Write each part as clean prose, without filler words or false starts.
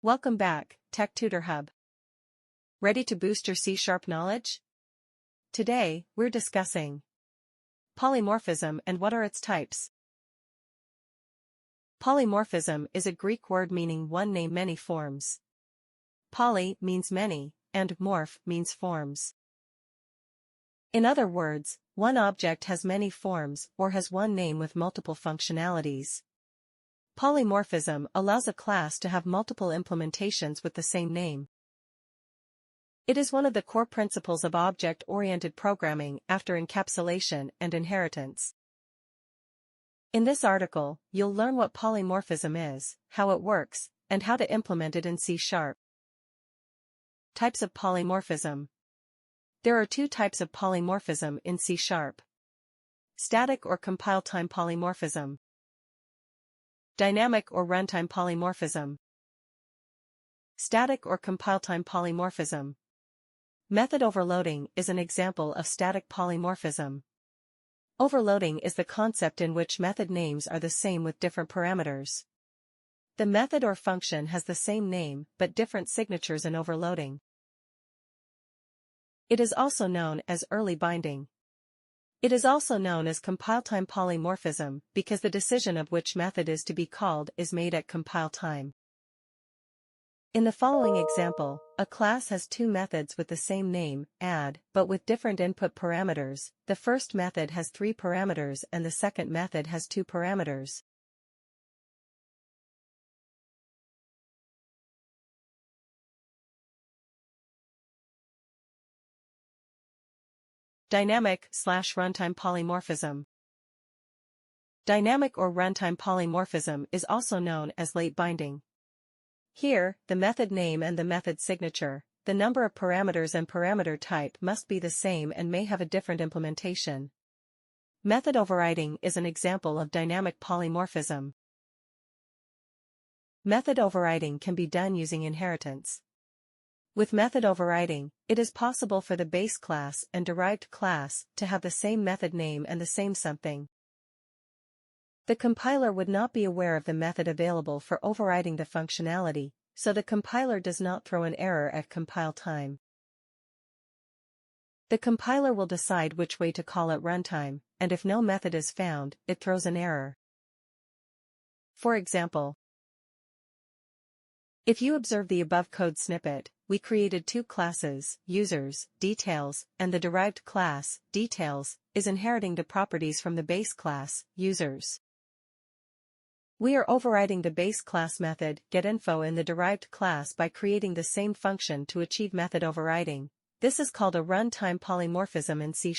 Welcome back, Tech Tutor Hub. Ready to boost your C# knowledge? Today, we're discussing polymorphism and what are its types. Polymorphism is a Greek word meaning one name many forms. Poly means many, and morph means forms. In other words, one object has many forms or has one name with multiple functionalities. Polymorphism allows a class to have multiple implementations with the same name. It is one of the core principles of object-oriented programming after encapsulation and inheritance. In this article, you'll learn what polymorphism is, how it works, and how to implement it in C#. Types of polymorphism. There are two types of polymorphism in C#. Static or compile-time polymorphism. Dynamic or runtime polymorphism. Static or compile-time polymorphism. Method overloading is an example of static polymorphism. Overloading is the concept in which method names are the same with different parameters. The method or function has the same name but different signatures in overloading. It is also known as early binding. It is also known as compile-time polymorphism because the decision of which method is to be called is made at compile time. In the following example, a class has two methods with the same name, add, but with different input parameters. The first method has 3 parameters and the second method has 2 parameters. Dynamic/runtime polymorphism. Dynamic or runtime polymorphism is also known as late binding. Here, the method name and the method signature, the number of parameters and parameter type must be the same and may have a different implementation. Method overriding is an example of dynamic polymorphism. Method overriding can be done using inheritance. With method overriding, it is possible for the base class and derived class to have the same method name and the same something. The compiler would not be aware of the method available for overriding the functionality, so the compiler does not throw an error at compile time. The compiler will decide which way to call at runtime, and if no method is found, it throws an error. For example, if you observe the above code snippet, we created 2 classes, users, details, and the derived class, details, is inheriting the properties from the base class, users. We are overriding the base class method getInfo in the derived class by creating the same function to achieve method overriding. This is called a runtime polymorphism in C#.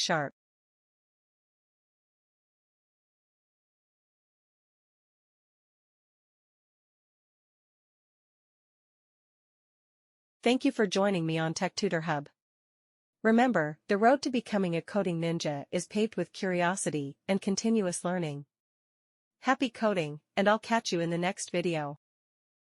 Thank you for joining me on Tech Tutor Hub. Remember, the road to becoming a coding ninja is paved with curiosity and continuous learning. Happy coding, and I'll catch you in the next video.